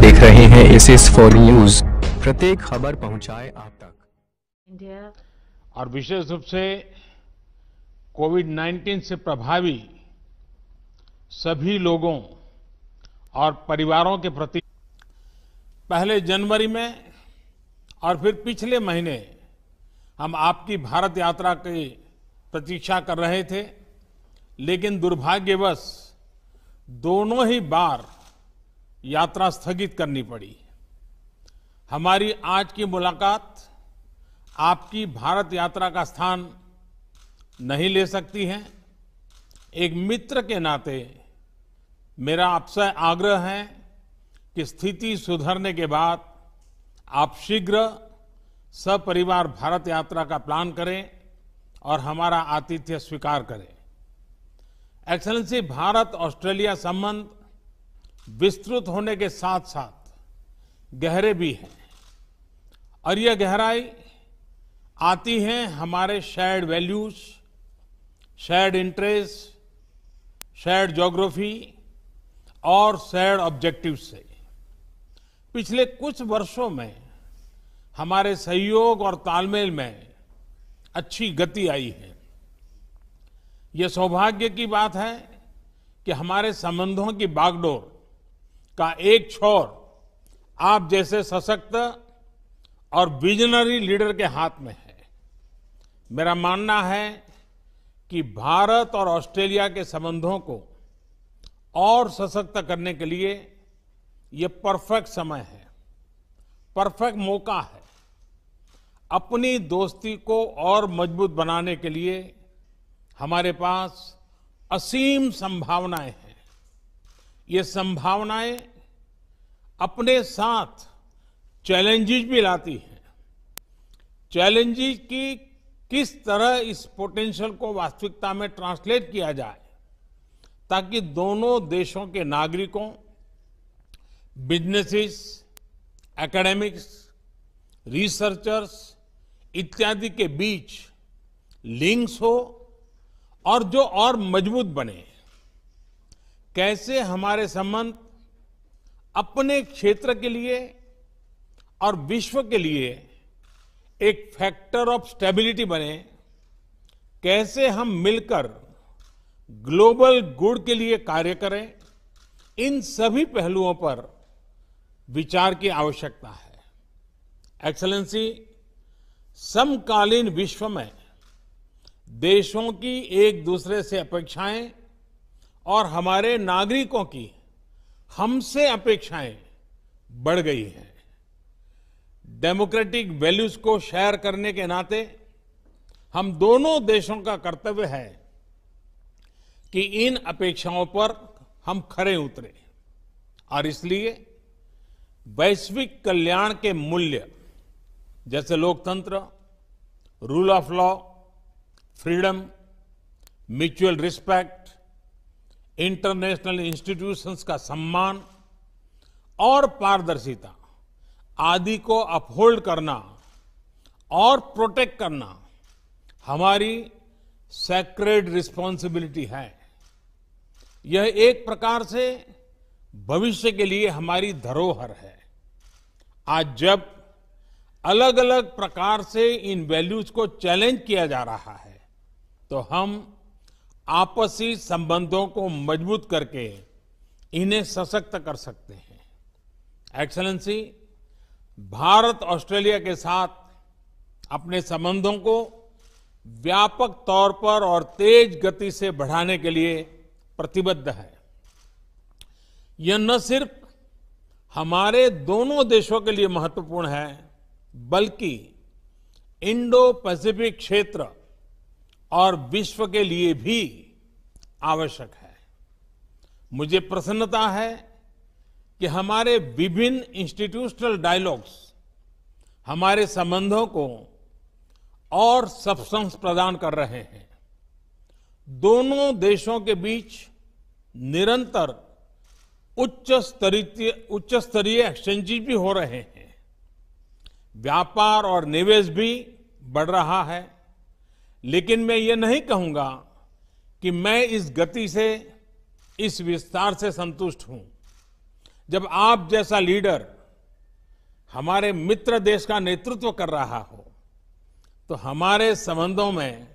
देख रहे हैं Ss4 न्यूज। प्रत्येक खबर पहुंचाए आप तक। इंडिया और विशेष रूप से कोविड-19 से प्रभावी सभी लोगों और परिवारों के प्रति पहले जनवरी में और फिर पिछले महीने हम आपकी भारत यात्रा की प्रतीक्षा कर रहे थे, लेकिन दुर्भाग्यवश दोनों ही बार यात्रा स्थगित करनी पड़ी। हमारी आज की मुलाकात आपकी भारत यात्रा का स्थान नहीं ले सकती है। एक मित्र के नाते मेरा आपसे आग्रह है कि स्थिति सुधरने के बाद आप शीघ्र सपरिवार भारत यात्रा का प्लान करें और हमारा आतिथ्य स्वीकार करें। एक्सेलेंसी, भारत ऑस्ट्रेलिया संबंध विस्तृत होने के साथ साथ गहरे भी हैं और यह गहराई आती है हमारे shared values, shared interest, shared geography और शेयर्ड ऑब्जेक्टिव्स से। पिछले कुछ वर्षों में हमारे सहयोग और तालमेल में अच्छी गति आई है। यह सौभाग्य की बात है कि हमारे संबंधों की बागडोर का एक छोर आप जैसे सशक्त और विजनरी लीडर के हाथ में है। मेरा मानना है कि भारत और ऑस्ट्रेलिया के संबंधों को और सशक्त करने के लिए ये परफेक्ट समय है, परफेक्ट मौका है। अपनी दोस्ती को और मजबूत बनाने के लिए हमारे पास असीम संभावनाएं हैं। ये संभावनाएं अपने साथ चैलेंजेस भी लाती हैं। चैलेंजेस की किस तरह इस पोटेंशियल को वास्तविकता में ट्रांसलेट किया जाए ताकि दोनों देशों के नागरिकों, बिजनेसेस, एकेडमिक्स, रिसर्चर्स इत्यादि के बीच लिंक्स हो और जो और मजबूत बने। कैसे हमारे संबंध अपने क्षेत्र के लिए और विश्व के लिए एक फैक्टर ऑफ स्टेबिलिटी बने, कैसे हम मिलकर ग्लोबल गुड के लिए कार्य करें, इन सभी पहलुओं पर विचार की आवश्यकता है। एक्सेलेंसी, समकालीन विश्व में देशों की एक दूसरे से अपेक्षाएं और हमारे नागरिकों की हमसे अपेक्षाएं बढ़ गई हैं। डेमोक्रेटिक वैल्यूज को शेयर करने के नाते हम दोनों देशों का कर्तव्य है कि इन अपेक्षाओं पर हम खरे उतरे और इसलिए वैश्विक कल्याण के मूल्य जैसे लोकतंत्र, rule of law, freedom, mutual respect, international institutions का सम्मान और पारदर्शिता आदि को अपहोल्ड करना और प्रोटेक्ट करना हमारी सैक्रेड रिस्पॉन्सिबिलिटी है। यह एक प्रकार से भविष्य के लिए हमारी धरोहर है। आज जब अलग अलग प्रकार से इन वैल्यूज को चैलेंज किया जा रहा है तो हम आपसी संबंधों को मजबूत करके इन्हें सशक्त कर सकते हैं। एक्सेलेंसी, भारत ऑस्ट्रेलिया के साथ अपने संबंधों को व्यापक तौर पर और तेज गति से बढ़ाने के लिए प्रतिबद्ध है। यह न सिर्फ हमारे दोनों देशों के लिए महत्वपूर्ण है बल्कि इंडो पैसिफिक क्षेत्र और विश्व के लिए भी आवश्यक है। मुझे प्रसन्नता है कि हमारे विभिन्न इंस्टीट्यूशनल डायलॉग्स हमारे संबंधों को और सब्सटेंस प्रदान कर रहे हैं। दोनों देशों के बीच निरंतर उच्च स्तरीय एक्सचेंजेस भी हो रहे हैं। व्यापार और निवेश भी बढ़ रहा है, लेकिन मैं ये नहीं कहूंगा कि मैं इस गति से, इस विस्तार से संतुष्ट हूं। जब आप जैसा लीडर हमारे मित्र देश का नेतृत्व कर रहा हो तो हमारे संबंधों में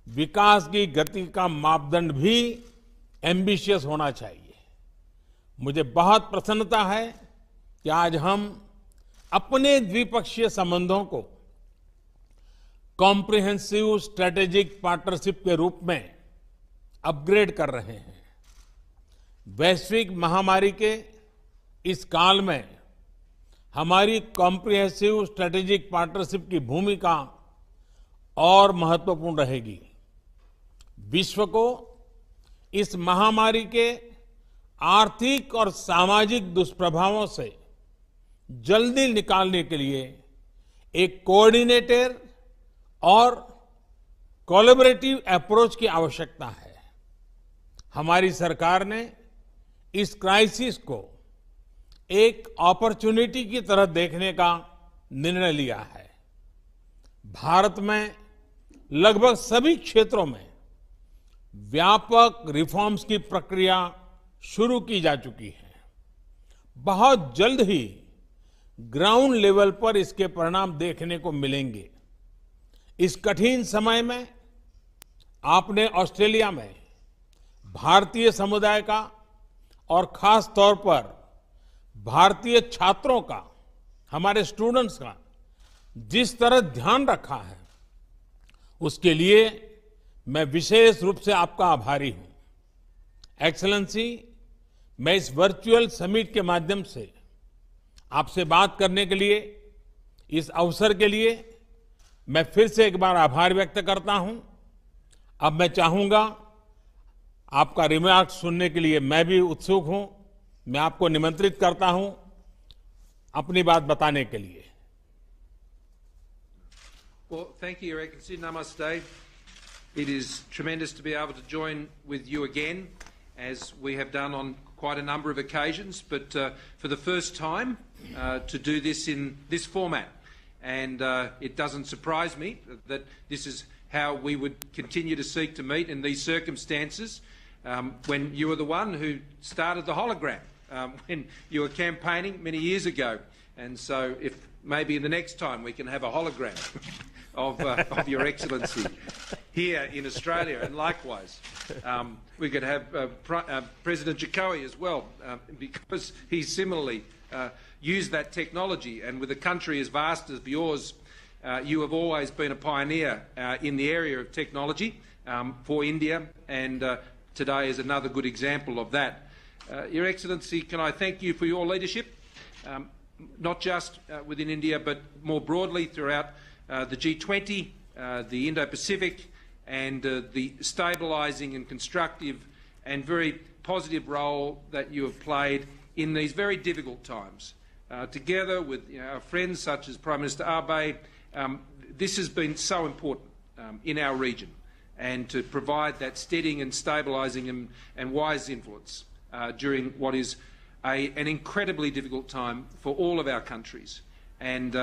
विकास की गति का मापदंड भी एम्बिशियस होना चाहिए। मुझे बहुत प्रसन्नता है कि आज हम अपने द्विपक्षीय संबंधों को कॉम्प्रिहेंसिव स्ट्रेटेजिक पार्टनरशिप के रूप में अपग्रेड कर रहे हैं। वैश्विक महामारी के इस काल में हमारी कॉम्प्रिहेंसिव स्ट्रेटेजिक पार्टनरशिप की भूमिका और महत्वपूर्ण रहेगी। विश्व को इस महामारी के आर्थिक और सामाजिक दुष्प्रभावों से जल्दी निकालने के लिए एक कोऑर्डिनेटेड और कोलैबोरेटिव अप्रोच की आवश्यकता है। हमारी सरकार ने इस क्राइसिस को एक अपॉर्चुनिटी की तरह देखने का निर्णय लिया है। भारत में लगभग सभी क्षेत्रों में व्यापक रिफॉर्म्स की प्रक्रिया शुरू की जा चुकी है। बहुत जल्द ही ग्राउंड लेवल पर इसके परिणाम देखने को मिलेंगे। इस कठिन समय में आपने ऑस्ट्रेलिया में भारतीय समुदाय का और खास तौर पर भारतीय छात्रों का, हमारे स्टूडेंट्स का जिस तरह ध्यान रखा है, उसके लिए मैं विशेष रूप से आपका आभारी हूं। एक्सेलेंसी, मैं इस वर्चुअल समिट के माध्यम से आपसे बात करने के लिए, इस अवसर के लिए मैं फिर से एक बार आभार व्यक्त करता हूं। अब मैं चाहूंगा आपका रिमार्क सुनने के लिए मैं भी उत्सुक हूं। मैं आपको निमंत्रित करता हूं अपनी बात बताने के लिए। Well, thank you, Your Excellency. Namaste. It is tremendous to be able to join with you again, as we have done on quite a number of occasions, but for the first time to do this in this format. And it doesn't surprise me that this is how we would continue to seek to meet in these circumstances, when you were the one who started the hologram, when you were campaigning many years ago. And so if maybe the next time we can have a hologram of Your Excellency here in Australia, and likewise we could have President Jokowi as well, because he similarly used that technology. And with a country as vast as yours, you have always been a pioneer in the area of technology for India, and today is another good example of that. Your Excellency, can I thank you for your leadership, not just within India but more broadly throughout the G20, the Indo-Pacific, and the stabilising and constructive and very positive role that you have played in these very difficult times. Together with our friends such as Prime Minister Abe, this has been so important in our region, and to provide that steadying and stabilising and wise influence during what is an incredibly difficult time for all of our countries. And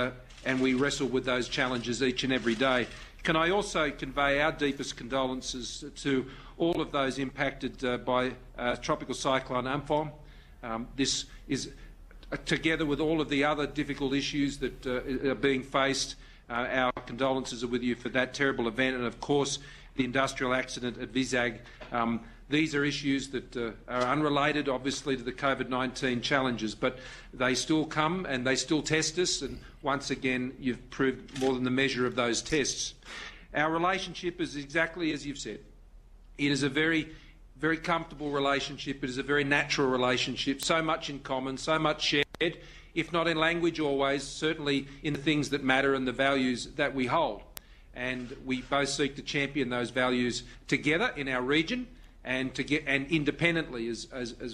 we wrestle with those challenges each and every day. Can I also convey our deepest condolences to all of those impacted by Tropical Cyclone Amphan. This is, together with all of the other difficult issues that are being faced, our condolences are with you for that terrible event, and of course the industrial accident at Vizag. These are issues that are unrelated, obviously, to the COVID-19 challenges, but they still come and they still test us, and once again you've proved more than the measure of those tests. Our relationship is exactly as you've said. It is a very, very comfortable relationship. It is a very natural relationship, so much in common, so much shared, if not in language always, certainly in the things that matter and the values that we hold. And we both seek to champion those values together in our region, and independently as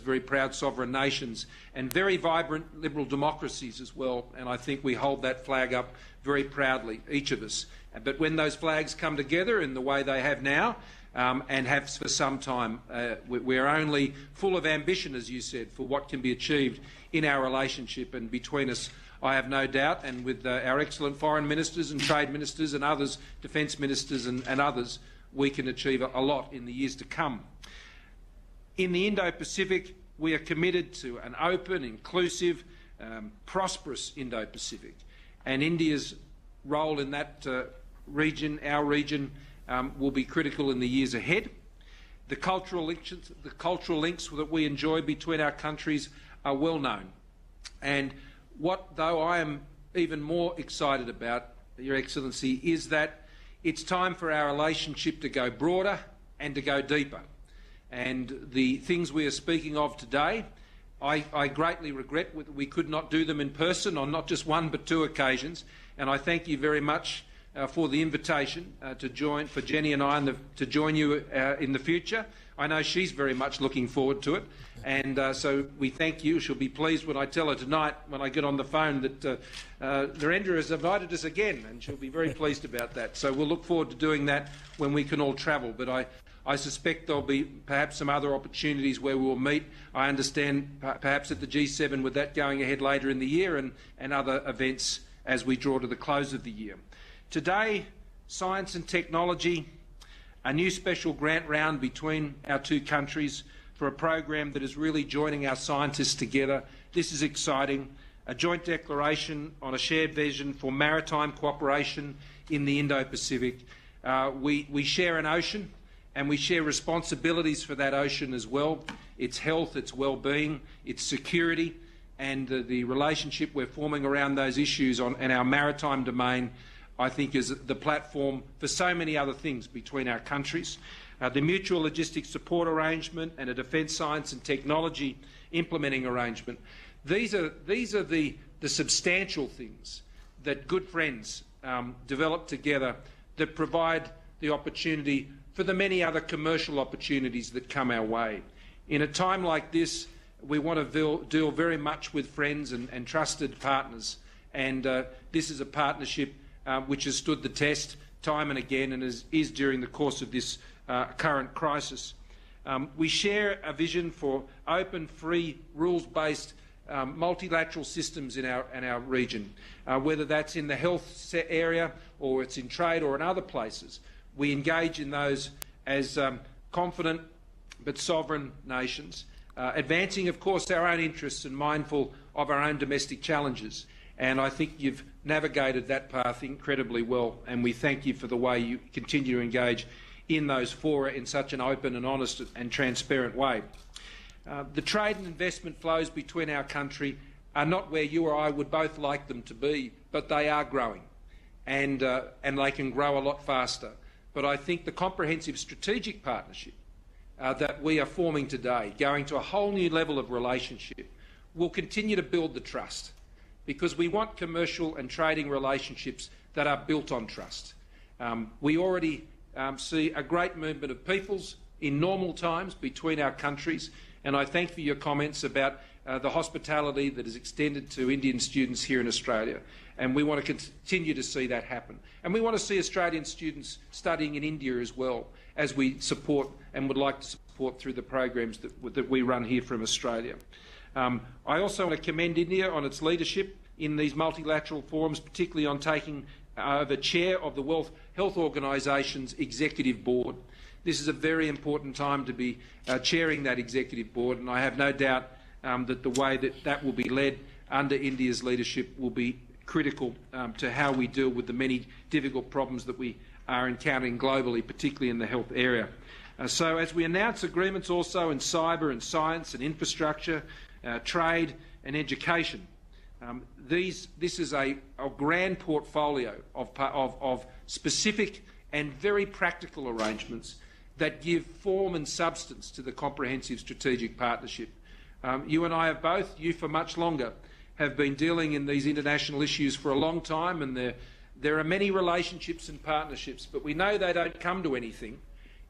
very proud sovereign nations and very vibrant liberal democracies as well. And I think we hold that flag up very proudly, each of us. But when those flags come together in the way they have now, and have for some time, we're only full of ambition, as you said, for what can be achieved in our relationship. And between us, I have no doubt, and with our excellent foreign ministers and trade ministers and others, defence ministers and others, we can achieve a lot in the years to come. In the Indo-Pacific, we are committed to an open, inclusive, prosperous Indo-Pacific, and India's role in that region, our region, will be critical in the years ahead. The cultural links that we enjoy between our countries are well known. And what, though, I am even more excited about, Your Excellency, is that it's time for our relationship to go broader and to go deeper. And the things we are speaking of today, I greatly regret that we could not do them in person on not just one but two occasions. And I thank you very much for the invitation to join, for Jenny and I to join you in the future. I know she's very much looking forward to it, and so we thank you. She'll be pleased when I tell her tonight, when I get on the phone, that Narendra has invited us again, and she'll be very pleased about that. So we'll look forward to doing that when we can all travel. But I suspect there'll be perhaps some other opportunities where we will meet. I understand perhaps at the G7 with that going ahead later in the year, and other events as we draw to the close of the year. Today, science and technology, a new special grant round between our two countries for a program that is really joining our scientists together. This is exciting. A joint declaration on a shared vision for maritime cooperation in the Indo-Pacific. We share an ocean, and we share responsibilities for that ocean as well. Its health, its well-being, its security, and the relationship we're forming around those issues in our maritime domain, I think, is the platform for so many other things between our countries. The mutual logistics support arrangement and a defence science and technology implementing arrangement. These are the substantial things that good friends develop together that provide the opportunity for the many other commercial opportunities that come our way. In a time like this, we want to deal very much with friends and trusted partners, and this is a partnership which has stood the test time and again, and is during the course of this current crisis. We share a vision for open, free, rules-based multilateral systems in our region, whether that's in the health area or it's in trade or in other places. We engage in those as confident but sovereign nations, advancing, of course, our own interests and mindful of our own domestic challenges. And I think you've navigated that path incredibly well, and we thank you for the way you continue to engage in those fora in such an open and honest and transparent way. The trade and investment flows between our country are not where you or I would both like them to be, but they are growing, and they can grow a lot faster. But I think the comprehensive strategic partnership that we are forming today, going to a whole new level of relationship, will continue to build the trust, because we want commercial and trading relationships that are built on trust. We already see a great movement of peoples in normal times between our countries, and I thank for your comments about the hospitality that is extended to Indian students here in Australia, and we want to continue to see that happen. And we want to see Australian students studying in India as well, as we support and would like to support through the programs that we run here from Australia. I also want to commend India on its leadership in these multilateral forums, particularly on taking over chair of the World Health Organisation's executive board. This is a very important time to be chairing that executive board, and I have no doubt that the way that will be led under India's leadership will be critical to how we deal with the many difficult problems that we are encountering globally, particularly in the health area. So as we announce agreements also in cyber and science and infrastructure, trade and education, this is a grand portfolio of specific and very practical arrangements that give form and substance to the comprehensive strategic partnership. You and I have both, you for much longer, have been dealing in these international issues for a long time, and there are many relationships and partnerships, but we know they don't come to anything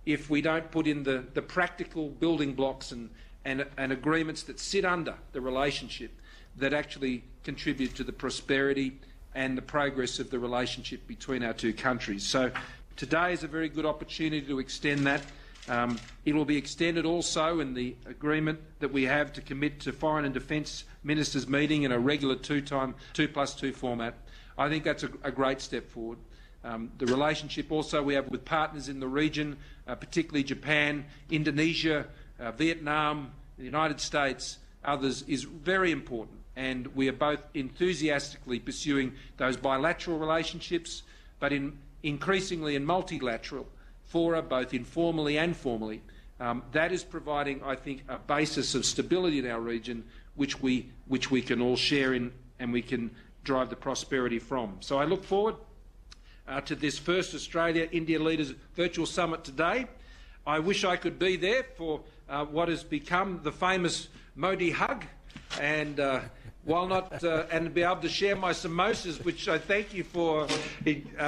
if we don't put in the practical building blocks and agreements that sit under the relationship that actually contribute to the prosperity and the progress of the relationship between our two countries. So today is a very good opportunity to extend that. It will be extended also in the agreement that we have to commit to Foreign and Defence Ministers meeting in a regular 2+2 format. I think that's a great step forward. The relationship also we have with partners in the region, particularly Japan, Indonesia, Vietnam, the United States, others, is very important, and we are both enthusiastically pursuing those bilateral relationships, but increasingly in multilateral fora, both informally and formally. That is providing, I think, a basis of stability in our region which we can all share in and we can drive the prosperity from. So I look forward to this first Australia-India Leaders Virtual Summit today. I wish I could be there for what has become the famous Modi hug, and while not, and be able to share my samosas, which I thank you for.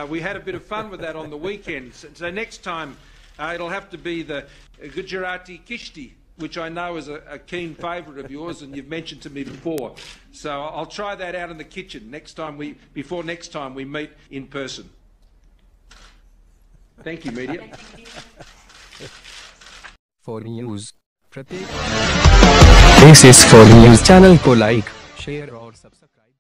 We had a bit of fun with that on the weekend. So next time it'll have to be the Gujarati Kishti, which I know is a keen favourite of yours, and you've mentioned to me before. So I'll try that out in the kitchen before next time we meet in person. Thank you, media. For news प्रत्येक Ss4 news channel को like share और subscribe